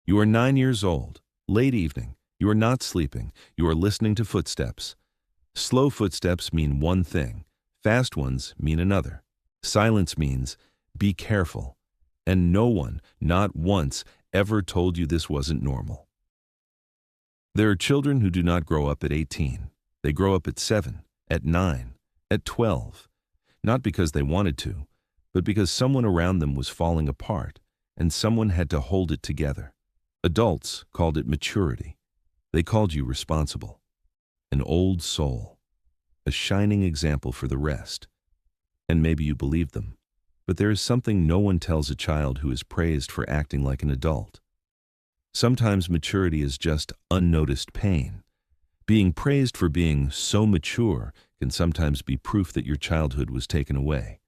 You are 9 years old. Late evening. You are not sleeping. You are listening to footsteps. Slow footsteps mean one thing. Fast ones mean another. Silence means, be careful. And no one, not once, ever told you this wasn't normal. There are children who do not grow up at 18. They grow up at 7, at 9, at 12. Not because they wanted to, but because someone around them was falling apart, and someone had to hold it together. Adults called it maturity. They called you responsible. An old soul. A shining example for the rest. And maybe you believed them. But there is something no one tells a child who is praised for acting like an adult. Sometimes maturity is just unnoticed pain. Being praised for being so mature can sometimes be proof that your childhood was taken away.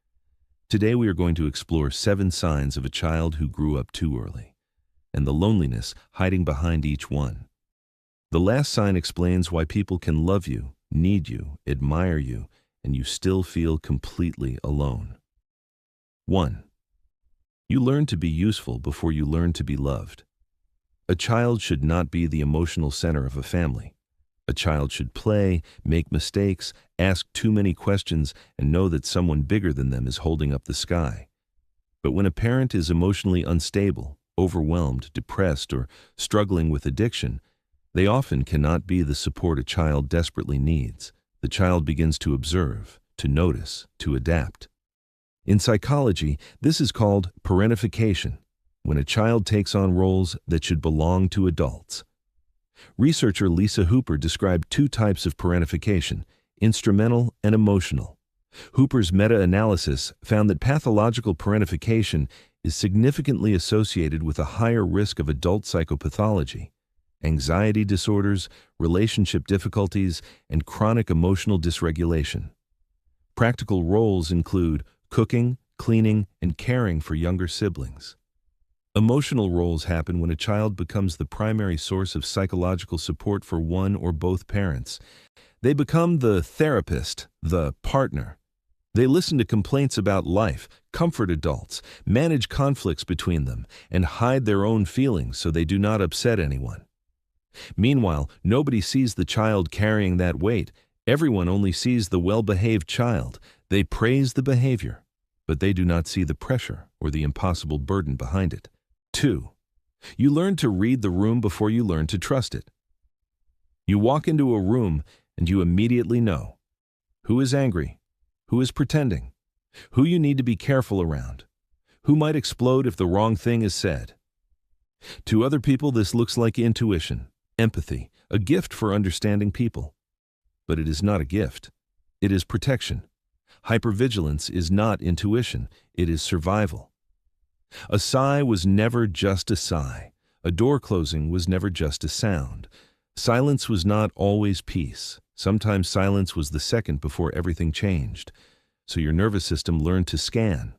Today we are going to explore 7 signs of a child who grew up too early, and the loneliness hiding behind each one. The last sign explains why people can love you, need you, admire you, and you still feel completely alone. 1. You learn to be useful before you learn to be loved. A child should not be the emotional center of a family. A child should play, make mistakes, ask too many questions, and know that someone bigger than them is holding up the sky. But when a parent is emotionally unstable, overwhelmed, depressed, or struggling with addiction, they often cannot be the support a child desperately needs. The child begins to observe, to notice, to adapt. In psychology, this is called parentification, when a child takes on roles that should belong to adults. Researcher Lisa Hooper described 2 types of parentification, instrumental and emotional. Hooper's meta-analysis found that pathological parentification is significantly associated with a higher risk of adult psychopathology, anxiety disorders, relationship difficulties, and chronic emotional dysregulation. Practical roles include cooking, cleaning, and caring for younger siblings. Emotional roles happen when a child becomes the primary source of psychological support for one or both parents. They become the therapist, the partner. They listen to complaints about life, comfort adults, manage conflicts between them, and hide their own feelings so they do not upset anyone. Meanwhile, nobody sees the child carrying that weight. Everyone only sees the well-behaved child. They praise the behavior, but they do not see the pressure or the impossible burden behind it. 2. You learn to read the room before you learn to trust it. You walk into a room and you immediately know who is angry, who is pretending, who you need to be careful around, who might explode if the wrong thing is said. To other people, this looks like intuition, empathy, a gift for understanding people. But it is not a gift. It is protection. Hypervigilance is not intuition. It is survival. A sigh was never just a sigh. A door closing was never just a sound. Silence was not always peace. Sometimes silence was the second before everything changed. So your nervous system learned to scan.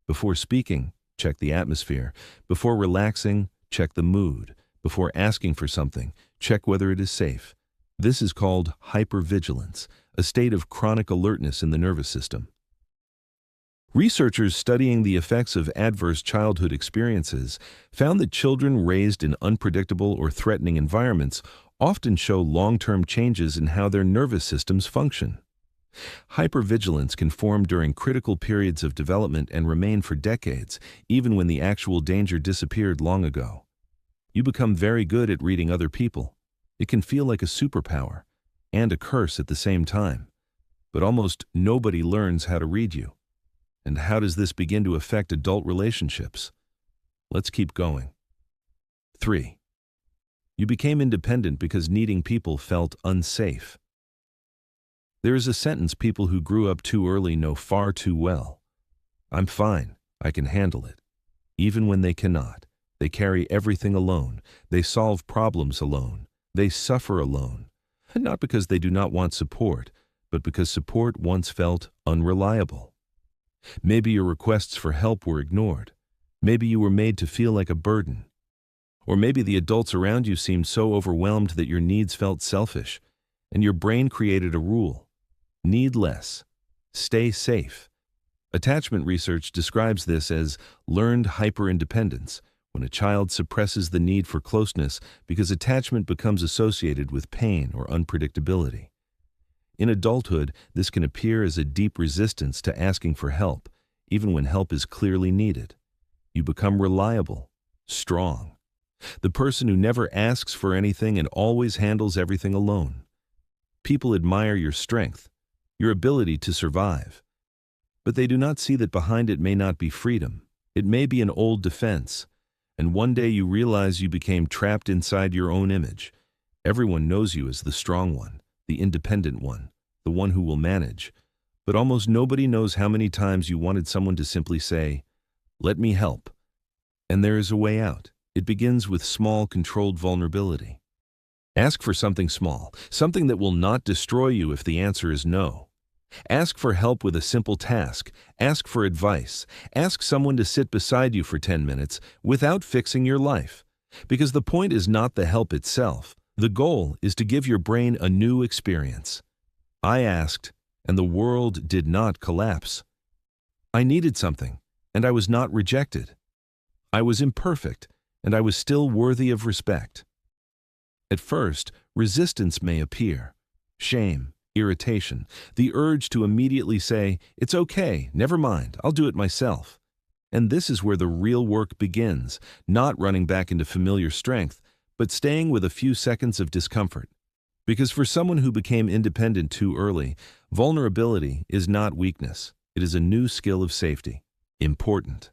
Before speaking, check the atmosphere. Before relaxing, check the mood. Before asking for something, check whether it is safe. This is called hypervigilance, a state of chronic alertness in the nervous system. Researchers studying the effects of adverse childhood experiences found that children raised in unpredictable or threatening environments often show long-term changes in how their nervous systems function. Hypervigilance can form during critical periods of development and remain for decades, even when the actual danger disappeared long ago. You become very good at reading other people. It can feel like a superpower and a curse at the same time. But almost nobody learns how to read you. And how does this begin to affect adult relationships? Let's keep going. 3. You became independent because needing people felt unsafe. There is a sentence people who grew up too early know far too well. I'm fine. I can handle it. Even when they cannot. They carry everything alone. They solve problems alone. They suffer alone. Not because they do not want support, but because support once felt unreliable. Maybe your requests for help were ignored. Maybe you were made to feel like a burden. Or maybe the adults around you seemed so overwhelmed that your needs felt selfish, and your brain created a rule. Need less. Stay safe. Attachment research describes this as learned hyperindependence, when a child suppresses the need for closeness because attachment becomes associated with pain or unpredictability. In adulthood, this can appear as a deep resistance to asking for help, even when help is clearly needed. You become reliable, strong, the person who never asks for anything and always handles everything alone. People admire your strength, your ability to survive, but they do not see that behind it may not be freedom. It may be an old defense, and one day you realize you became trapped inside your own image. Everyone knows you as the strong one, the independent one, the one who will manage, but almost nobody knows how many times you wanted someone to simply say, "Let me help." And there is a way out. It begins with small, controlled vulnerability. Ask for something small, something that will not destroy you if the answer is no. Ask for help with a simple task. Ask for advice. Ask someone to sit beside you for 10 minutes without fixing your life. Because the point is not the help itself. The goal is to give your brain a new experience. I asked, and the world did not collapse. I needed something, and I was not rejected. I was imperfect, and I was still worthy of respect. At first, resistance may appear. Shame, irritation, the urge to immediately say, "It's okay, never mind, I'll do it myself." And this is where the real work begins, not running back into familiar strength, but staying with a few seconds of discomfort. Because for someone who became independent too early, vulnerability is not weakness. It is a new skill of safety. Important.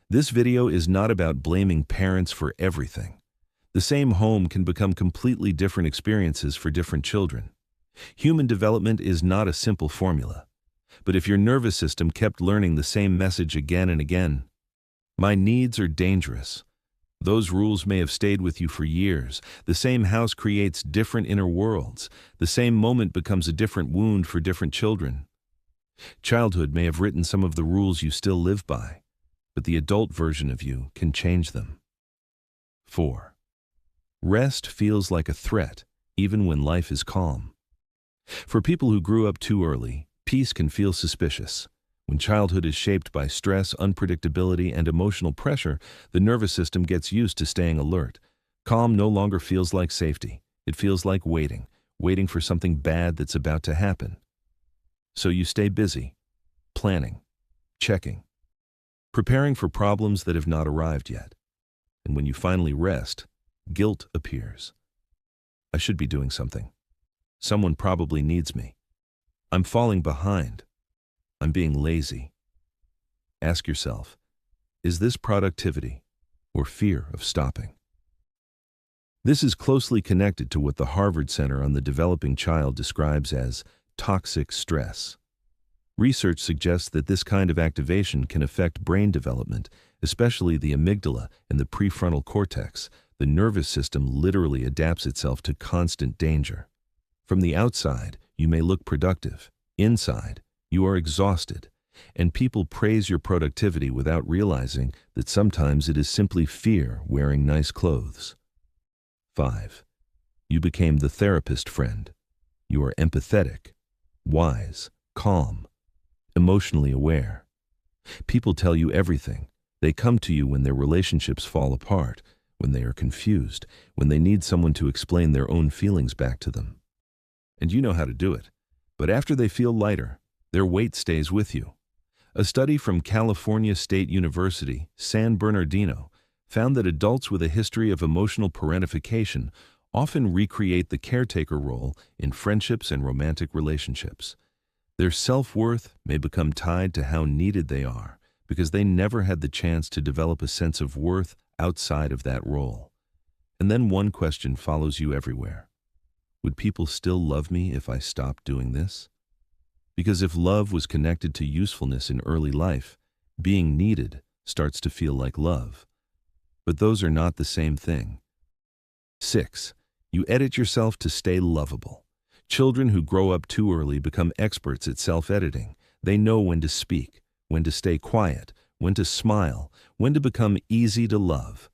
This video is not about blaming parents for everything. The same home can become completely different experiences for different children. Human development is not a simple formula. But if your nervous system kept learning the same message again and again, "My needs are dangerous," those rules may have stayed with you for years. The same house creates different inner worlds. The same moment becomes a different wound for different children. Childhood may have written some of the rules you still live by, but the adult version of you can change them. 4. Rest feels like a threat, even when life is calm. For people who grew up too early, peace can feel suspicious. When childhood is shaped by stress, unpredictability, and emotional pressure, the nervous system gets used to staying alert. Calm no longer feels like safety. It feels like waiting for something bad that's about to happen. So you stay busy, planning, checking, preparing for problems that have not arrived yet. And when you finally rest, guilt appears. I should be doing something. Someone probably needs me. I'm falling behind. I'm being lazy. Ask yourself, is this productivity or fear of stopping? This is closely connected to what the Harvard Center on the Developing Child describes as toxic stress. Research suggests that this kind of activation can affect brain development, especially the amygdala and the prefrontal cortex. The nervous system literally adapts itself to constant danger. From the outside, you may look productive. Inside, you are exhausted, and people praise your productivity without realizing that sometimes it is simply fear wearing nice clothes. 5. You became the therapist friend. You are empathetic, wise, calm, emotionally aware. People tell you everything. They come to you when their relationships fall apart, when they are confused, when they need someone to explain their own feelings back to them. And you know how to do it. But after they feel lighter, their weight stays with you. A study from California State University, San Bernardino, found that adults with a history of emotional parentification often recreate the caretaker role in friendships and romantic relationships. Their self-worth may become tied to how needed they are because they never had the chance to develop a sense of worth outside of that role. And then one question follows you everywhere. Would people still love me if I stopped doing this? Because if love was connected to usefulness in early life, being needed starts to feel like love. But those are not the same thing. 6. You edit yourself to stay lovable. Children who grow up too early become experts at self-editing. They know when to speak, when to stay quiet, when to smile, when to become easy to love.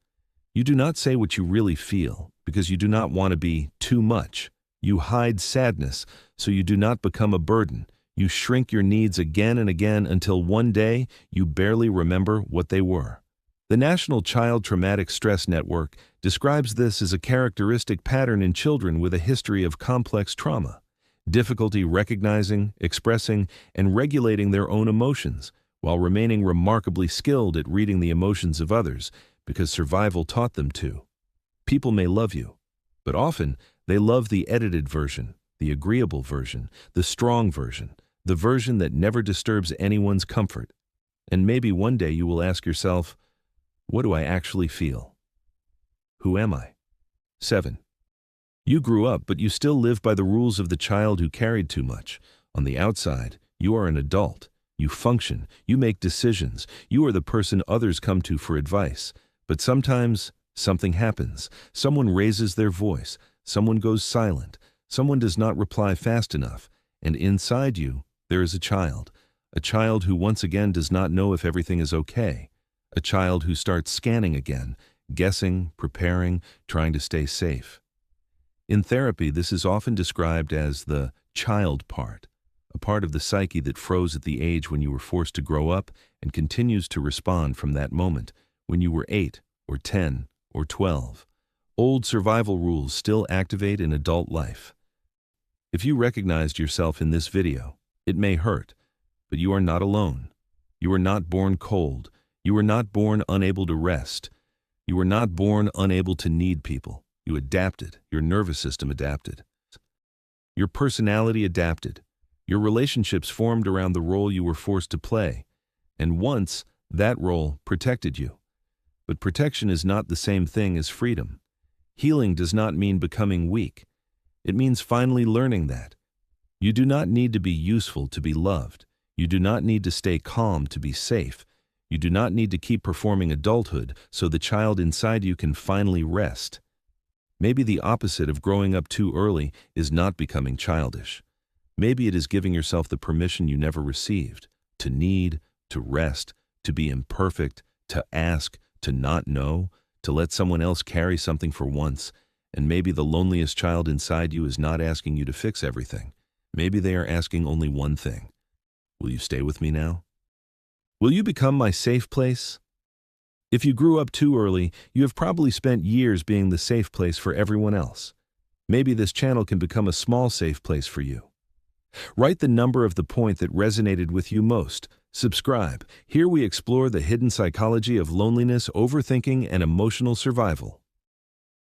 You do not say what you really feel because you do not want to be too much. You hide sadness so you do not become a burden. You shrink your needs again and again until one day you barely remember what they were. The National Child Traumatic Stress Network describes this as a characteristic pattern in children with a history of complex trauma, difficulty recognizing, expressing, and regulating their own emotions, while remaining remarkably skilled at reading the emotions of others because survival taught them to. People may love you, but often they love the edited version, the agreeable version, the strong version, the version that never disturbs anyone's comfort. And maybe one day you will ask yourself, what do I actually feel? Who am I? 7. You grew up, but you still live by the rules of the child who carried too much. On the outside, you are an adult. You function. You make decisions. You are the person others come to for advice. But sometimes something happens. Someone raises their voice. Someone goes silent. Someone does not reply fast enough. And inside you, there is a child who once again does not know if everything is okay. A child who starts scanning again, guessing, preparing, trying to stay safe. In therapy, this is often described as the child part, a part of the psyche that froze at the age when you were forced to grow up and continues to respond from that moment, when you were 8 or 10 or 12. Old survival rules still activate in adult life. If you recognized yourself in this video, it may hurt, but you are not alone. You were not born cold. You were not born unable to rest. You were not born unable to need people. You adapted. Your nervous system adapted. Your personality adapted. Your relationships formed around the role you were forced to play. And once, that role protected you. But protection is not the same thing as freedom. Healing does not mean becoming weak. It means finally learning that. You do not need to be useful to be loved. You do not need to stay calm to be safe. You do not need to keep performing adulthood so the child inside you can finally rest. Maybe the opposite of growing up too early is not becoming childish. Maybe it is giving yourself the permission you never received, to need, to rest, to be imperfect, to ask, to not know, to let someone else carry something for once. And maybe the loneliest child inside you is not asking you to fix everything. Maybe they are asking only one thing. Will you stay with me now? Will you become my safe place? If you grew up too early, you have probably spent years being the safe place for everyone else. Maybe this channel can become a small safe place for you. Write the number of the point that resonated with you most. Subscribe. Here we explore the hidden psychology of loneliness, overthinking, and emotional survival.